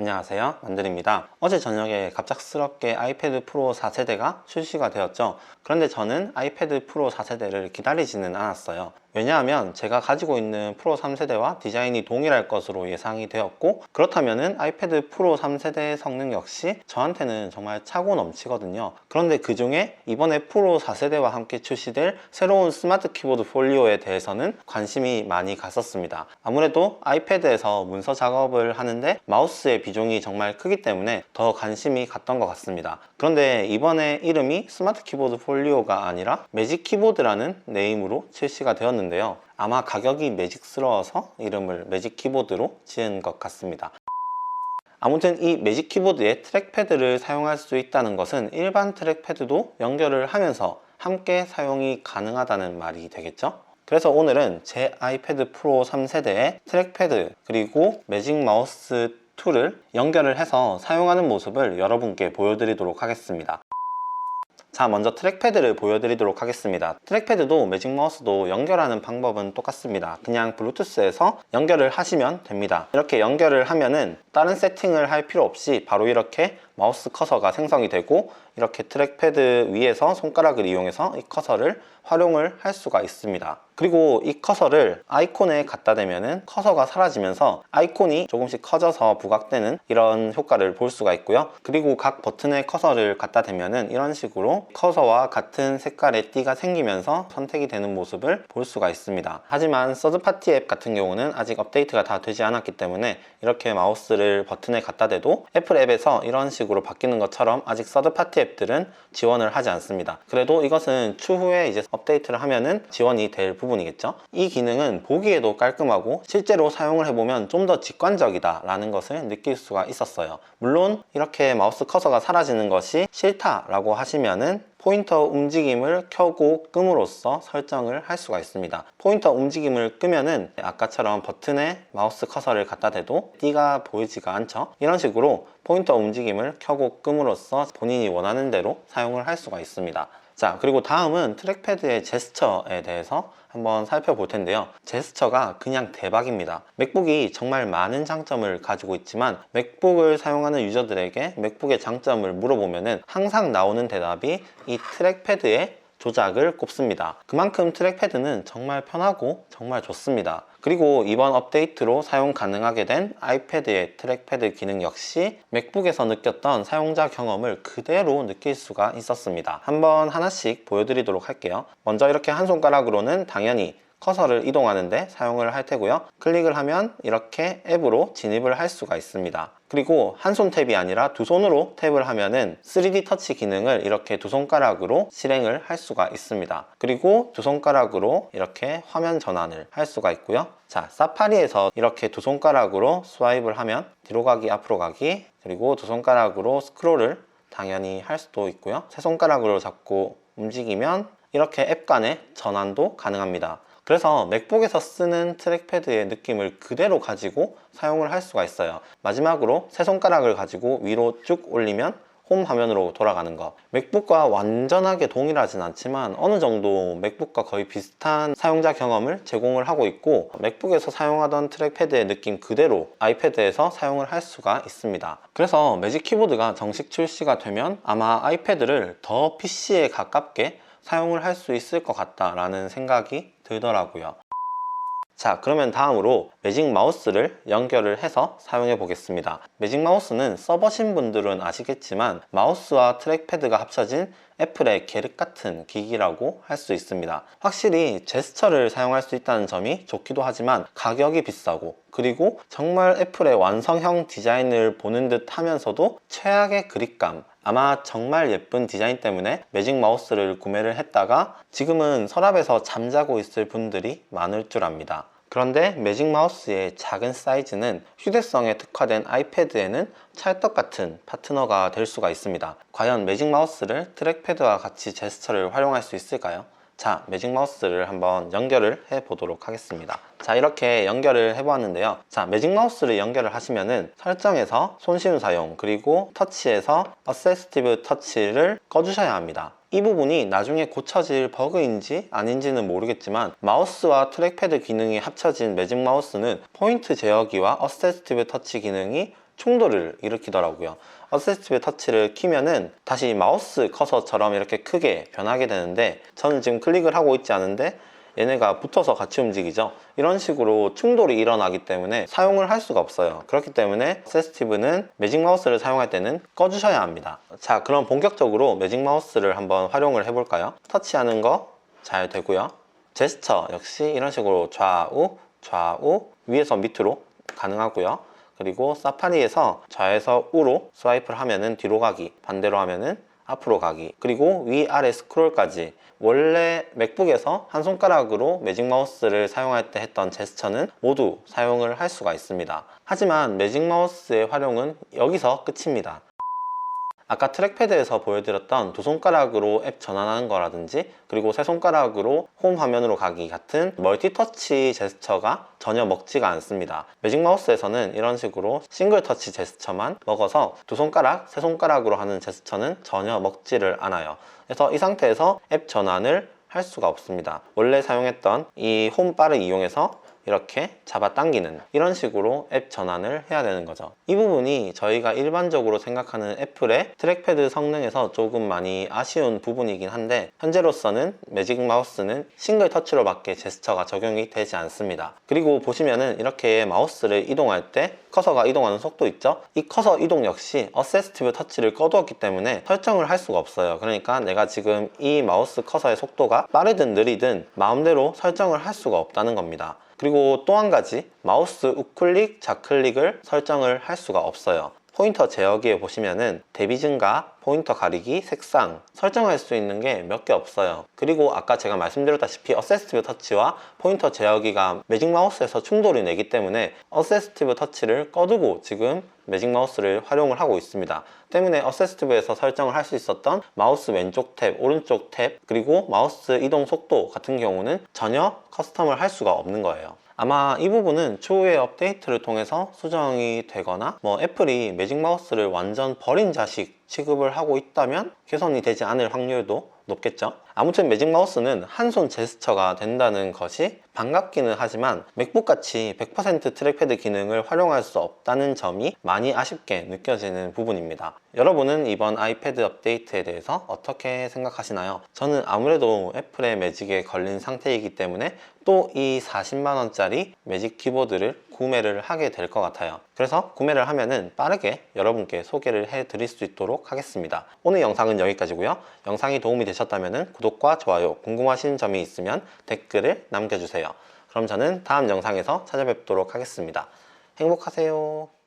안녕하세요, 만들입니다. 어제 저녁에 갑작스럽게 아이패드 프로 4세대가 출시가 되었죠. 그런데 저는 아이패드 프로 4세대를 기다리지는 않았어요. 왜냐하면 제가 가지고 있는 프로 3세대와 디자인이 동일할 것으로 예상이 되었고, 그렇다면 아이패드 프로 3세대의 성능 역시 저한테는 정말 차고 넘치거든요. 그런데 그 중에 이번에 프로 4세대와 함께 출시될 새로운 스마트 키보드 폴리오에 대해서는 관심이 많이 갔었습니다. 아무래도 아이패드에서 문서 작업을 하는데 마우스의 비중이 정말 크기 때문에 더 관심이 갔던 것 같습니다. 그런데 이번에 이름이 스마트 키보드 폴리오가 아니라 매직 키보드라는 네임으로 출시가 되었는데요. 아마 가격이 매직스러워서 이름을 매직 키보드로 지은 것 같습니다. 아무튼 이 매직 키보드에 트랙패드를 사용할 수 있다는 것은 일반 트랙패드도 연결을 하면서 함께 사용이 가능하다는 말이 되겠죠? 그래서 오늘은 제 아이패드 프로 3세대의 트랙패드 그리고 매직 마우스 2를 연결을 해서 사용하는 모습을 여러분께 보여드리도록 하겠습니다. 자, 먼저 트랙패드를 보여드리도록 하겠습니다. 트랙패드도 매직 마우스도 연결하는 방법은 똑같습니다. 그냥 블루투스에서 연결을 하시면 됩니다. 이렇게 연결을 하면은 다른 세팅을 할 필요 없이 바로 이렇게 마우스 커서가 생성이 되고, 이렇게 트랙패드 위에서 손가락을 이용해서 이 커서를 활용을 할 수가 있습니다. 그리고 이 커서를 아이콘에 갖다 대면은 커서가 사라지면서 아이콘이 조금씩 커져서 부각되는 이런 효과를 볼 수가 있고요. 그리고 각 버튼에 커서를 갖다 대면은 이런 식으로 커서와 같은 색깔의 띠가 생기면서 선택이 되는 모습을 볼 수가 있습니다. 하지만 서드파티 앱 같은 경우는 아직 업데이트가 다 되지 않았기 때문에 이렇게 마우스를 버튼에 갖다 대도 애플 앱에서 이런 식으로 바뀌는 것처럼 아직 서드파티 앱들은 지원을 하지 않습니다. 그래도 이것은 추후에 이제 업데이트를 하면은 지원이 될 부분이겠죠. 이 기능은 보기에도 깔끔하고 실제로 사용을 해보면 좀 더 직관적이다 라는 것을 느낄 수가 있었어요. 물론 이렇게 마우스 커서가 사라지는 것이 싫다라고 하시면은 포인터 움직임을 켜고 끔으로써 설정을 할 수가 있습니다. 포인터 움직임을 끄면은 아까처럼 버튼에 마우스 커서를 갖다 대도 띠가 보이지가 않죠. 이런 식으로 포인터 움직임을 켜고 끔으로써 본인이 원하는 대로 사용을 할 수가 있습니다. 자, 그리고 다음은 트랙패드의 제스처에 대해서 한번 살펴볼 텐데요. 제스처가 그냥 대박입니다. 맥북이 정말 많은 장점을 가지고 있지만 맥북을 사용하는 유저들에게 맥북의 장점을 물어보면은 항상 나오는 대답이 이 트랙패드의 조작을 꼽습니다. 그만큼 트랙패드는 정말 편하고 정말 좋습니다. 그리고 이번 업데이트로 사용 가능하게 된 아이패드의 트랙패드 기능 역시 맥북에서 느꼈던 사용자 경험을 그대로 느낄 수가 있었습니다. 한번 하나씩 보여드리도록 할게요. 먼저 이렇게 한 손가락으로는 당연히 커서를 이동하는데 사용을 할 테고요. 클릭을 하면 이렇게 앱으로 진입을 할 수가 있습니다. 그리고 한 손 탭이 아니라 두 손으로 탭을 하면은 3D 터치 기능을 이렇게 두 손가락으로 실행을 할 수가 있습니다. 그리고 두 손가락으로 이렇게 화면 전환을 할 수가 있고요. 자, 사파리에서 이렇게 두 손가락으로 스와이프를 하면 뒤로 가기, 앞으로 가기, 그리고 두 손가락으로 스크롤을 당연히 할 수도 있고요. 세 손가락으로 잡고 움직이면 이렇게 앱 간의 전환도 가능합니다. 그래서 맥북에서 쓰는 트랙패드의 느낌을 그대로 가지고 사용을 할 수가 있어요. 마지막으로 세 손가락을 가지고 위로 쭉 올리면 홈 화면으로 돌아가는 거. 맥북과 완전하게 동일하진 않지만 어느 정도 맥북과 거의 비슷한 사용자 경험을 제공을 하고 있고, 맥북에서 사용하던 트랙패드의 느낌 그대로 아이패드에서 사용을 할 수가 있습니다. 그래서 매직 키보드가 정식 출시가 되면 아마 아이패드를 더 PC에 가깝게 사용을 할 수 있을 것 같다라는 생각이 들더라고요. 자, 그러면 다음으로 매직 마우스를 연결을 해서 사용해 보겠습니다. 매직 마우스는 써보신 분들은 아시겠지만 마우스와 트랙패드가 합쳐진 애플의 계륵 같은 기기라고 할 수 있습니다. 확실히 제스처를 사용할 수 있다는 점이 좋기도 하지만 가격이 비싸고, 그리고 정말 애플의 완성형 디자인을 보는 듯 하면서도 최악의 그립감, 아마 정말 예쁜 디자인 때문에 매직 마우스를 구매를 했다가 지금은 서랍에서 잠자고 있을 분들이 많을 줄 압니다. 그런데 매직 마우스의 작은 사이즈는 휴대성에 특화된 아이패드에는 찰떡같은 파트너가 될 수가 있습니다. 과연 매직 마우스를 트랙패드와 같이 제스처를 활용할 수 있을까요? 자, 매직 마우스를 한번 연결을 해 보도록 하겠습니다. 자, 이렇게 연결을 해 보았는데요. 자, 매직 마우스를 연결을 하시면은 설정에서 손쉬운 사용, 그리고 터치에서 어시스티브 터치를 꺼주셔야 합니다. 이 부분이 나중에 고쳐질 버그인지 아닌지는 모르겠지만 마우스와 트랙패드 기능이 합쳐진 매직 마우스는 포인트 제어기와 어시스티브 터치 기능이 충돌을 일으키더라고요. 어시스티브 터치를 키면은 다시 마우스 커서처럼 이렇게 크게 변하게 되는데, 저는 지금 클릭을 하고 있지 않은데 얘네가 붙어서 같이 움직이죠. 이런 식으로 충돌이 일어나기 때문에 사용을 할 수가 없어요. 그렇기 때문에 어시스티브는 매직 마우스를 사용할 때는 꺼주셔야 합니다. 자, 그럼 본격적으로 매직 마우스를 한번 활용을 해볼까요? 터치하는 거 잘 되고요. 제스처 역시 이런 식으로 좌우, 좌우, 위에서 밑으로 가능하고요. 그리고 사파리에서 좌에서 우로 스와이프를 하면은 뒤로 가기, 반대로 하면은 앞으로 가기, 그리고 위아래 스크롤까지. 원래 맥북에서 한 손가락으로 매직 마우스를 사용할 때 했던 제스처는 모두 사용을 할 수가 있습니다. 하지만 매직 마우스의 활용은 여기서 끝입니다. 아까 트랙패드에서 보여드렸던 두 손가락으로 앱 전환하는 거라든지, 그리고 세 손가락으로 홈 화면으로 가기 같은 멀티터치 제스처가 전혀 먹지가 않습니다. 매직 마우스에서는 이런 식으로 싱글 터치 제스처만 먹어서 두 손가락, 세 손가락으로 하는 제스처는 전혀 먹지를 않아요. 그래서 이 상태에서 앱 전환을 할 수가 없습니다. 원래 사용했던 이 홈바를 이용해서 이렇게 잡아당기는 이런 식으로 앱 전환을 해야 되는 거죠. 이 부분이 저희가 일반적으로 생각하는 애플의 트랙패드 성능에서 조금 많이 아쉬운 부분이긴 한데, 현재로서는 매직 마우스는 싱글 터치로 밖에 제스처가 적용이 되지 않습니다. 그리고 보시면은 이렇게 마우스를 이동할 때 커서가 이동하는 속도 있죠? 이 커서 이동 역시 어시스티브 터치를 꺼두었기 때문에 설정을 할 수가 없어요. 그러니까 내가 지금 이 마우스 커서의 속도가 빠르든 느리든 마음대로 설정을 할 수가 없다는 겁니다. 그리고 또 한 가지, 마우스 우클릭, 좌클릭을 설정을 할 수가 없어요. 포인터 제어기에 보시면은 대비 증가, 포인터 가리기, 색상 설정할 수 있는 게 몇 개 없어요. 그리고 아까 제가 말씀드렸다시피 어시스티브 터치와 포인터 제어기가 매직 마우스에서 충돌이 내기 때문에 어시스티브 터치를 꺼두고 지금 매직 마우스를 활용을 하고 있습니다. 때문에 어시스티브에서 설정을 할 수 있었던 마우스 왼쪽 탭, 오른쪽 탭, 그리고 마우스 이동 속도 같은 경우는 전혀 커스텀을 할 수가 없는 거예요. 아마 이 부분은 추후에 업데이트를 통해서 수정이 되거나 애플이 매직 마우스를 완전 버린 자식 취급을 하고 있다면 개선이 되지 않을 확률도 높겠죠. 아무튼 매직 마우스는 한 손 제스처가 된다는 것이 반갑기는 하지만 맥북같이 100% 트랙패드 기능을 활용할 수 없다는 점이 많이 아쉽게 느껴지는 부분입니다. 여러분은 이번 아이패드 업데이트에 대해서 어떻게 생각하시나요? 저는 아무래도 애플의 매직에 걸린 상태이기 때문에 또 이 40만원짜리 매직 키보드를 구매를 하게 될 것 같아요. 그래서 구매를 하면은 빠르게 여러분께 소개를 해 드릴 수 있도록 하겠습니다. 오늘 영상은 여기까지고요. 영상이 도움이 되셨다면 구독과 좋아요, 궁금하신 점이 있으면 댓글을 남겨주세요. 그럼 저는 다음 영상에서 찾아뵙도록 하겠습니다. 행복하세요.